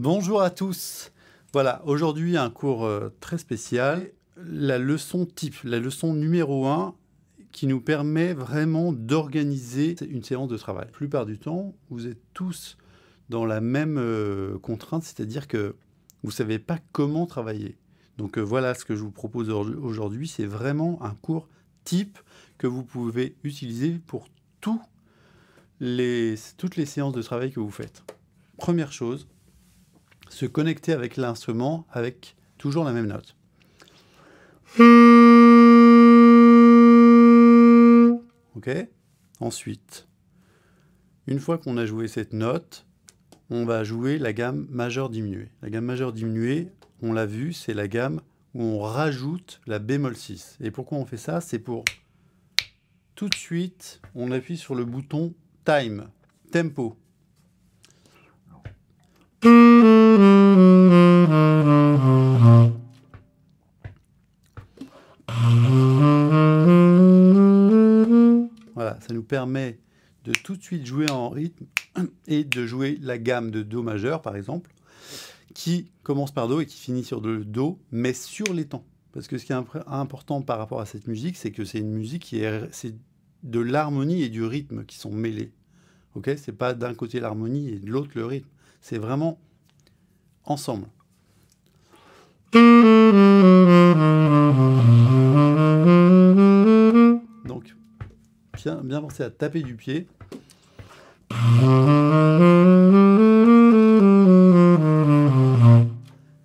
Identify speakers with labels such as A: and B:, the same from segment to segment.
A: Bonjour à tous. Voilà, aujourd'hui un cours très spécial, la leçon type, la leçon numéro 1 qui nous permet vraiment d'organiser une séance de travail. La plupart du temps, vous êtes tous dans la même contrainte, c'est-à-dire que vous ne savez pas comment travailler. Donc voilà ce que je vous propose aujourd'hui, c'est vraiment un cours type que vous pouvez utiliser pour toutes les séances de travail que vous faites. Première chose, se connecter avec l'instrument avec toujours la même note. Ok ? Ensuite, une fois qu'on a joué cette note, on va jouer la gamme majeure diminuée. La gamme majeure diminuée, on l'a vu, c'est la gamme où on rajoute la bémol 6. Et pourquoi on fait ça ? C'est pour tout de suite, on appuie sur le bouton time, tempo. Voilà, ça nous permet de tout de suite jouer en rythme et de jouer la gamme de Do majeur, par exemple, qui commence par Do et qui finit sur le Do, mais sur les temps. Parce que ce qui est important par rapport à cette musique, c'est que c'est une musique c'est de l'harmonie et du rythme qui sont mêlés. Ok ? C'est pas d'un côté l'harmonie et de l'autre le rythme. C'est vraiment ensemble. Donc, bien penser à taper du pied.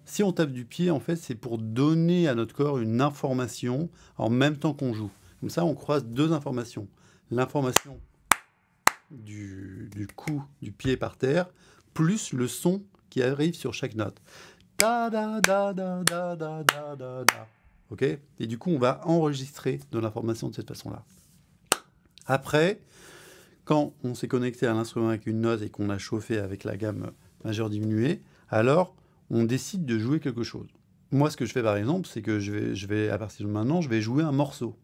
A: Si on tape du pied, en fait, c'est pour donner à notre corps une information en même temps qu'on joue. Comme ça, on croise deux informations. L'information du coup du pied par terre, plus le son qui arrive sur chaque note. Da da da da da da da da da. Ok ? Et du coup, on va enregistrer de l'information de cette façon-là. Après, quand on s'est connecté à l'instrument avec une note et qu'on a chauffé avec la gamme majeure diminuée, alors on décide de jouer quelque chose. Moi, ce que je fais par exemple, c'est que je vais à partir de maintenant, je vais jouer un morceau.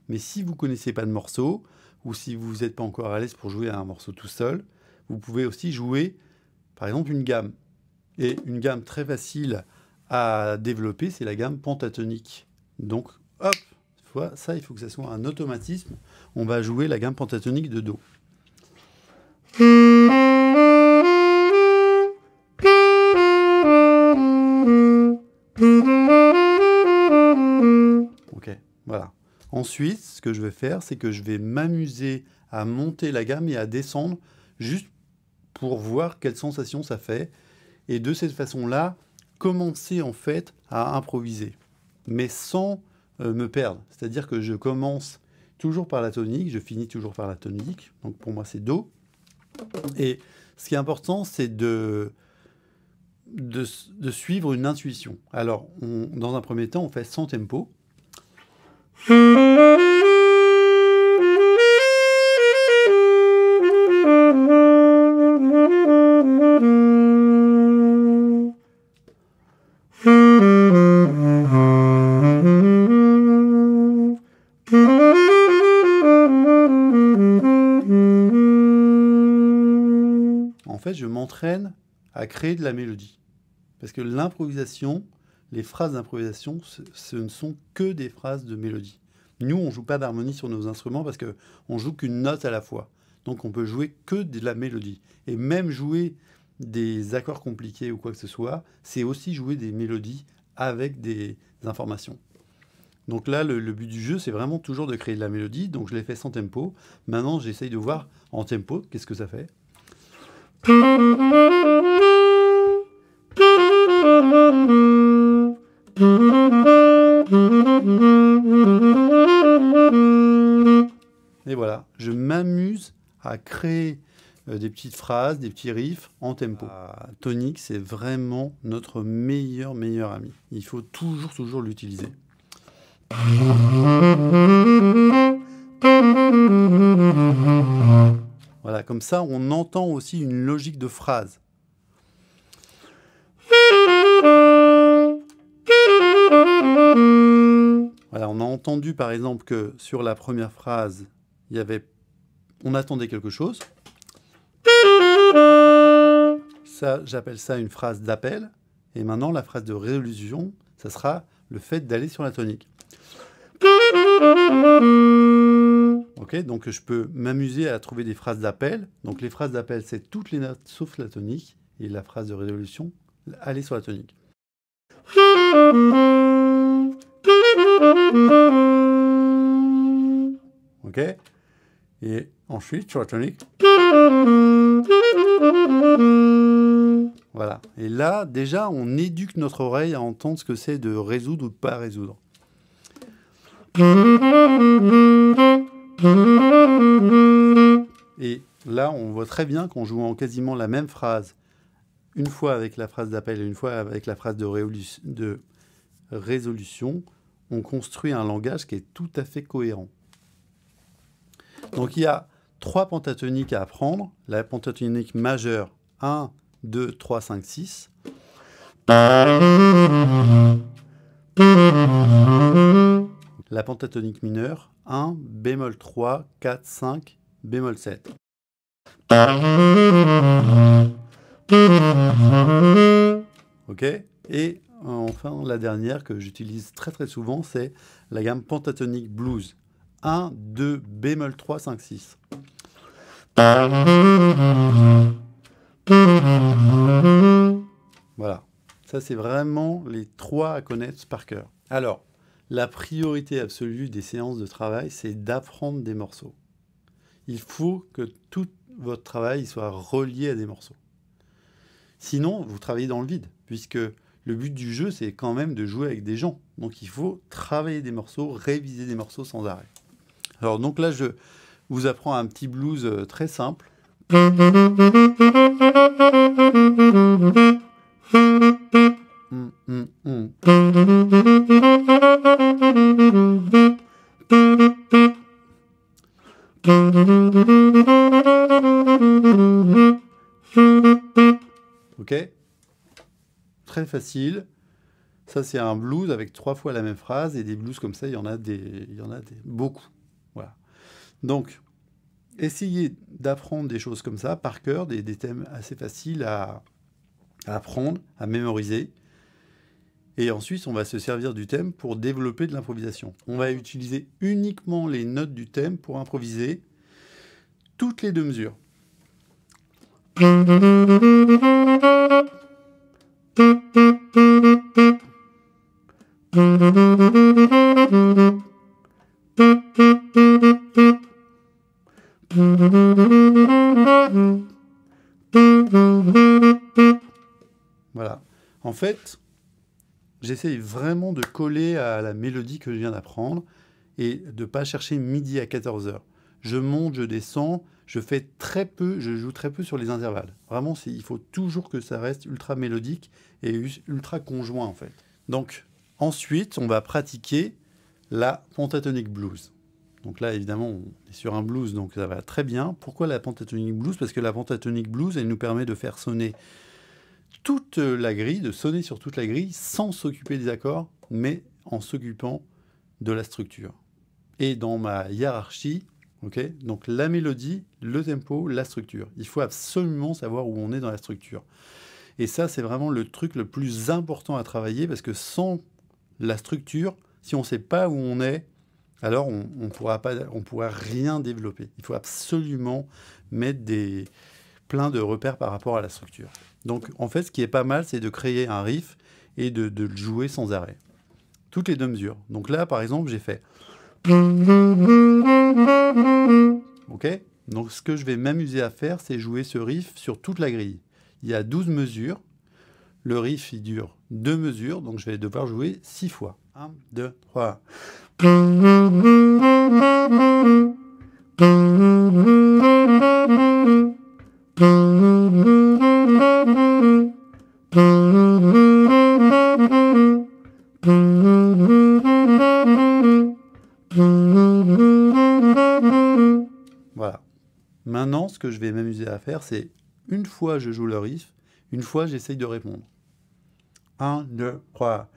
A: Mais si vous ne connaissez pas de morceau, ou si vous n'êtes pas encore à l'aise pour jouer un morceau tout seul, vous pouvez aussi jouer, par exemple, une gamme. Et une gamme très facile à développer, c'est la gamme pentatonique. Donc, hop, ça, il faut que ça soit un automatisme. On va jouer la gamme pentatonique de Do. Ok, voilà. Ensuite, ce que je vais faire, c'est que je vais m'amuser à monter la gamme et à descendre juste pour voir quelle sensation ça fait. Et de cette façon-là, commencer en fait à improviser, mais sans me perdre. C'est-à-dire que je commence toujours par la tonique, je finis toujours par la tonique. Donc pour moi, c'est Do. Et ce qui est important, c'est de suivre une intuition. Alors, dans un premier temps, on fait sans tempo. En fait, je m'entraîne à créer de la mélodie. Parce que l'improvisation, les phrases d'improvisation, ce ne sont que des phrases de mélodie. Nous, on ne joue pas d'harmonie sur nos instruments parce qu'on ne joue qu'une note à la fois. Donc, on peut jouer que de la mélodie. Et même jouer des accords compliqués ou quoi que ce soit, c'est aussi jouer des mélodies avec des informations. Donc là, le but du jeu, c'est vraiment toujours de créer de la mélodie. Donc, je l'ai fait sans tempo. Maintenant, j'essaye de voir en tempo, qu'est-ce que ça fait. Et voilà, je m'amuse à créer des petites phrases, des petits riffs en tempo. Tonique, c'est vraiment notre meilleur ami. Il faut toujours l'utiliser. Voilà, comme ça, on entend aussi une logique de phrase. Voilà, on a entendu par exemple que sur la première phrase, on attendait quelque chose. ça, j'appelle ça une phrase d'appel. Et maintenant, la phrase de résolution, ça sera le fait d'aller sur la tonique. Ok, donc je peux m'amuser à trouver des phrases d'appel. Donc les phrases d'appel, c'est toutes les notes sauf la tonique. Et la phrase de résolution, aller sur la tonique. Ok, et ensuite sur la tonique. Voilà. Et là, déjà, on éduque notre oreille à entendre ce que c'est de résoudre ou de pas résoudre. Et là, on voit très bien qu'en jouant quasiment la même phrase, une fois avec la phrase d'appel et une fois avec la phrase de résolution, on construit un langage qui est tout à fait cohérent. Donc il y a 3 pentatoniques à apprendre. La pentatonique majeure, 1, 2, 3, 5, 6. La pentatonique mineure, 1, bémol 3, 4, 5, bémol 7. Ok. Et enfin, la dernière que j'utilise très très souvent, c'est la gamme pentatonique blues. 1, 2, bémol 3, 5, 6. Voilà. Ça, c'est vraiment les 3 à connaître par cœur. Alors, la priorité absolue des séances de travail, c'est d'apprendre des morceaux. Il faut que tout votre travail soit relié à des morceaux. Sinon, vous travaillez dans le vide, puisque le but du jeu, c'est quand même de jouer avec des gens. Donc, il faut travailler des morceaux, réviser des morceaux sans arrêt. Alors, donc là, je vous apprends un petit blues très simple. Ok, très facile. Ça, c'est un blues avec 3 fois la même phrase. Et des blues comme ça, il y en a beaucoup. Voilà. Donc, essayez d'apprendre des choses comme ça, par cœur, des thèmes assez faciles à apprendre, à mémoriser. Et ensuite, on va se servir du thème pour développer de l'improvisation. On va utiliser uniquement les notes du thème pour improviser toutes les 2 mesures. Voilà. En fait, j'essaye vraiment de coller à la mélodie que je viens d'apprendre et de ne pas chercher midi à 14h. Je monte, je descends, je joue très peu sur les intervalles. Vraiment, il faut toujours que ça reste ultra mélodique et ultra conjoint en fait. Donc, ensuite, on va pratiquer la pentatonique blues. Donc là, évidemment, on est sur un blues, donc ça va très bien. Pourquoi la pentatonique blues? Parce que la pentatonique blues, elle nous permet de faire sonner toute la grille, de sonner sur toute la grille sans s'occuper des accords, mais en s'occupant de la structure. Et dans ma hiérarchie, okay, donc la mélodie, le tempo, la structure. Il faut absolument savoir où on est dans la structure. Et ça, c'est vraiment le truc le plus important à travailler, parce que sans la structure, si on ne sait pas où on est, alors on pourra rien développer. Il faut absolument mettre plein de repères par rapport à la structure. Donc, en fait, ce qui est pas mal, c'est de créer un riff et de le jouer sans arrêt. Toutes les 2 mesures. Donc là, par exemple, j'ai fait... Ok? Donc, ce que je vais m'amuser à faire, c'est jouer ce riff sur toute la grille. Il y a 12 mesures. Le riff, il dure 2 mesures. Donc, je vais devoir jouer 6 fois. 1, 2, 3... Voilà. Maintenant, ce que je vais m'amuser à faire, c'est une fois je joue le riff, une fois j'essaye de répondre. 1, 2, 3...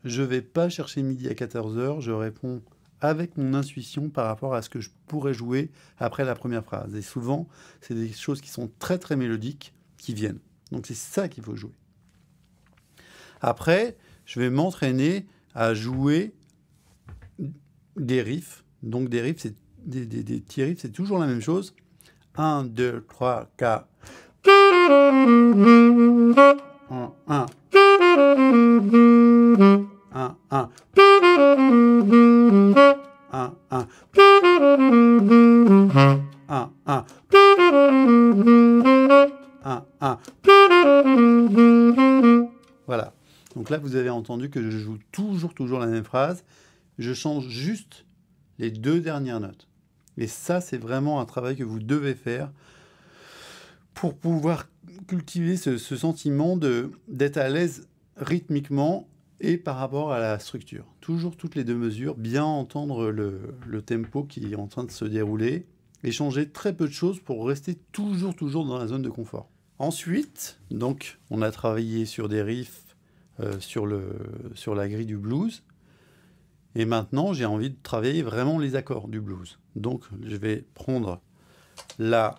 A: je ne vais pas chercher midi à 14 h, je réponds avec mon intuition par rapport à ce que je pourrais jouer après la première phrase. Et souvent, c'est des choses qui sont très très mélodiques qui viennent. Donc c'est ça qu'il faut jouer. Après, je vais m'entraîner à jouer des riffs. Donc des riffs, c'est des petits riffs, c'est toujours la même chose. 1, 2, 3, 4. 1, 1. 1, 1. 1, 1. 1, 1. 1, 1. Voilà. Donc là, vous avez entendu que je joue toujours la même phrase. Je change juste les deux dernières notes. Et ça, c'est vraiment un travail que vous devez faire pour pouvoir cultiver ce sentiment d'être à l'aise rythmiquement et par rapport à la structure. Toujours toutes les deux mesures, bien entendre le tempo qui est en train de se dérouler et changer très peu de choses pour rester toujours dans la zone de confort. Ensuite, donc, on a travaillé sur des riffs sur la grille du blues. Et maintenant, j'ai envie de travailler vraiment les accords du blues. Donc, je vais prendre la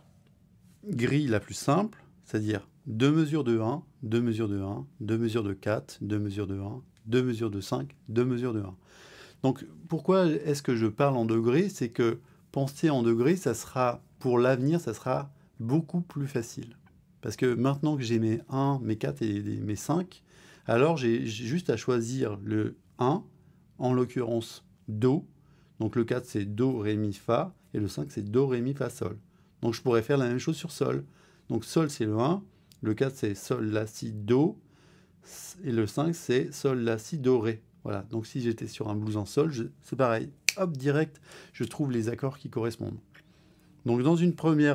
A: grille la plus simple, c'est-à-dire 2 mesures de 1, 2 mesures de 1, 2 mesures de 4, 2 mesures de 1, 2 mesures de 5, 2 mesures de 1. Donc, pourquoi est-ce que je parle en degrés? C'est que penser en degrés, ça sera, pour l'avenir, ça sera beaucoup plus facile. Parce que maintenant que j'ai mes 1, mes 4 et mes 5, alors j'ai juste à choisir le 1, en l'occurrence Do. Donc le 4 c'est Do, Ré, Mi, Fa, et le 5 c'est Do, Ré, Mi, Fa, Sol. Donc je pourrais faire la même chose sur Sol. Donc Sol c'est le 1, le 4 c'est Sol, La, Si, Do, et le 5 c'est Sol, La, Si, Do, Ré. Voilà, donc si j'étais sur un blues en Sol, c'est pareil. Hop, direct, je trouve les accords qui correspondent. Donc dans un premier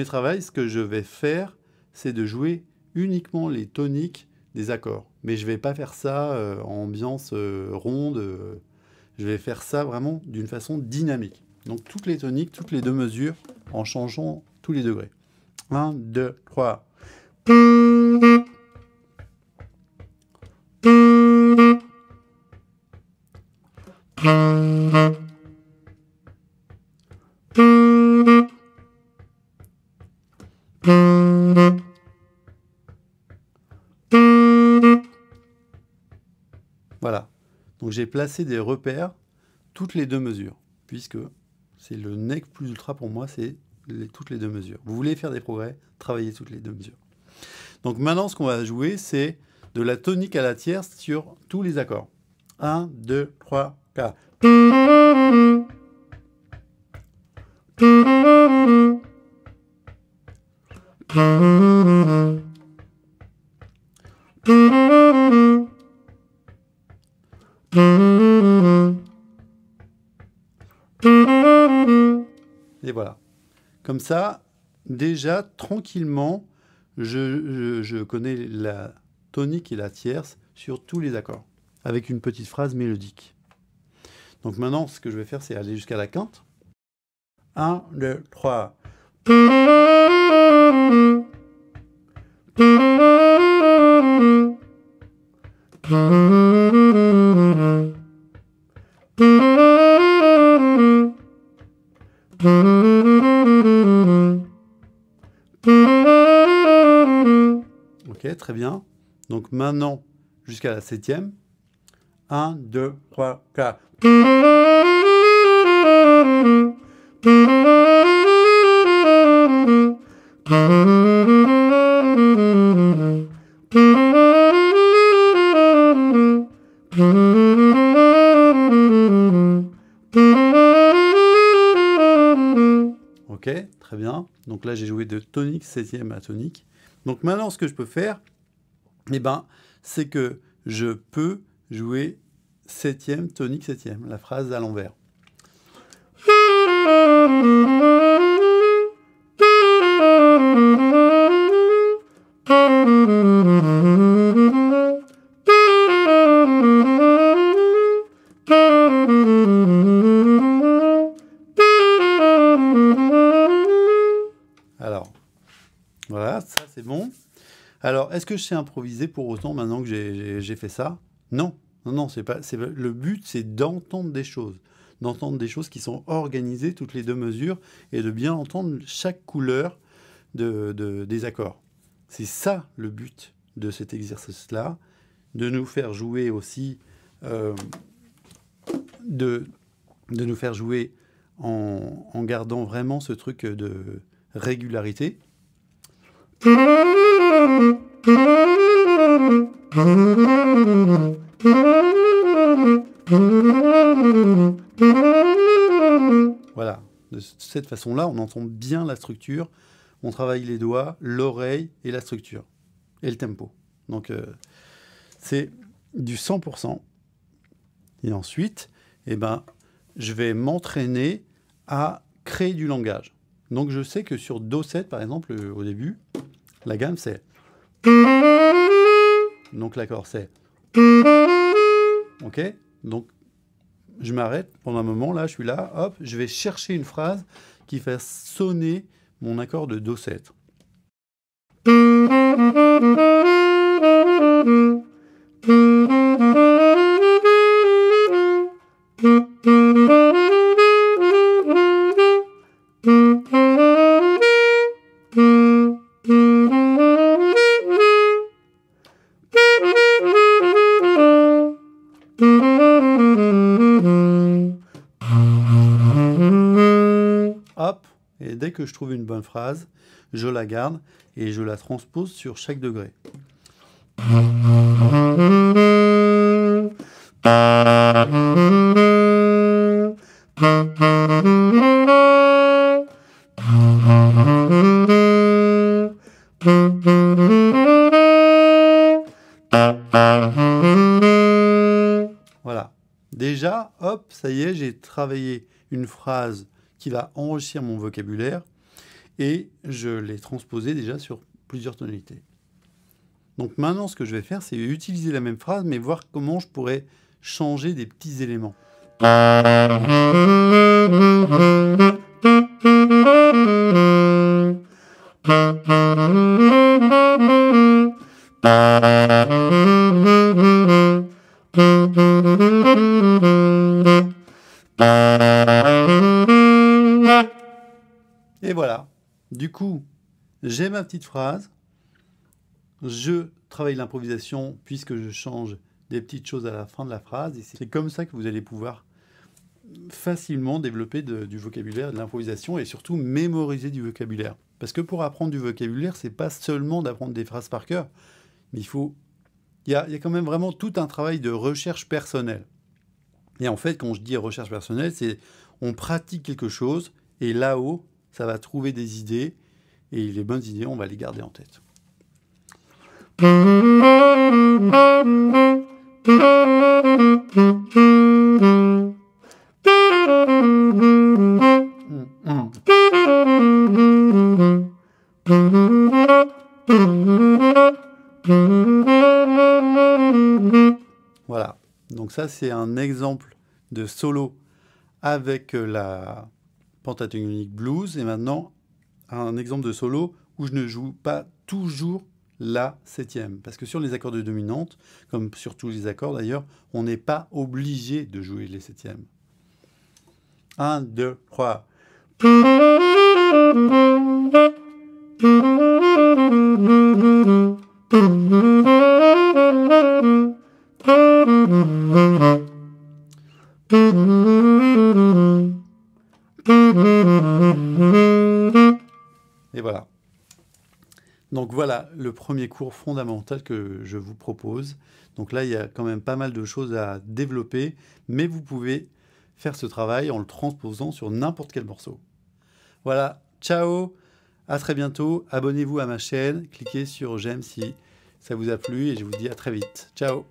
A: travail, ce que je vais faire, c'est de jouer uniquement les toniques des accords. Mais je ne vais pas faire ça en ambiance ronde. Je vais faire ça vraiment d'une façon dynamique. Donc toutes les toniques, toutes les deux mesures, en changeant tous les degrés. 1, 2, 3. Voilà. Donc j'ai placé des repères toutes les deux mesures, puisque c'est le nec plus ultra pour moi, c'est toutes les deux mesures. Vous voulez faire des progrès, travaillez toutes les deux mesures. Donc maintenant, ce qu'on va jouer, c'est de la tonique à la tierce sur tous les accords. 1, 2, 3, 4. Et voilà. Comme ça, déjà, tranquillement, je connais la tonique et la tierce sur tous les accords, avec une petite phrase mélodique. Donc maintenant, ce que je vais faire, c'est aller jusqu'à la quinte. 1, 2, 3. Ok, très bien. Donc maintenant, jusqu'à la 7e. 1, 2, 3, 4. Ok, très bien. Donc là, j'ai joué de tonique 7e à tonique. Donc maintenant, ce que je peux faire, c'est que je peux jouer 7e, tonique 7e, la phrase à l'envers. Alors, voilà, ça c'est bon. Alors, est-ce que je sais improviser pour autant maintenant que j'ai fait ça? Non, non, non, c'est pas. Le but, c'est d'entendre des choses qui sont organisées toutes les deux mesures et de bien entendre chaque couleur des accords. C'est ça le but de cet exercice-là, de nous faire jouer aussi, de nous faire jouer en gardant vraiment ce truc de régularité. Voilà, de cette façon-là, on entend bien la structure, on travaille les doigts, l'oreille et la structure, et le tempo. Donc, c'est du 100%. Et ensuite, je vais m'entraîner à créer du langage. Donc, je sais que sur Do7, par exemple, au début, la gamme, c'est... Donc, l'accord, c'est... OK? Donc, je m'arrête pendant un moment, là, je suis là, hop, je vais chercher une phrase qui fait sonner mon accord de Do7. Hop, et dès que je trouve une bonne phrase, je la garde et je la transpose sur chaque degré. Voilà. Déjà, hop, ça y est, j'ai travaillé une phrase qui va enrichir mon vocabulaire et je l'ai transposée déjà sur plusieurs tonalités. Donc maintenant, ce que je vais faire, c'est utiliser la même phrase, mais voir comment je pourrais changer des petits éléments. Et voilà. Du coup, j'ai ma petite phrase. Je travaille l'improvisation puisque je change des petites choses à la fin de la phrase. Et c'est comme ça que vous allez pouvoir facilement développer du vocabulaire, de l'improvisation et surtout mémoriser du vocabulaire. Parce que pour apprendre du vocabulaire, c'est pas seulement d'apprendre des phrases par cœur, mais il y a quand même vraiment tout un travail de recherche personnelle. Et en fait, quand je dis recherche personnelle, c'est on pratique quelque chose et là-haut, ça va trouver des idées et les bonnes idées, on va les garder en tête. Voilà, donc ça c'est un exemple de solo avec la pentatonique blues et maintenant un exemple de solo où je ne joue pas toujours la septième. Parce que sur les accords de dominante, comme sur tous les accords d'ailleurs, on n'est pas obligé de jouer les septièmes. 1, 2, 3. Et voilà. Donc voilà le premier cours fondamental que je vous propose. Donc là, il y a quand même pas mal de choses à développer, mais vous pouvez faire ce travail en le transposant sur n'importe quel morceau. Voilà, ciao, à très bientôt. Abonnez-vous à ma chaîne, cliquez sur j'aime si ça vous a plu et je vous dis à très vite. Ciao.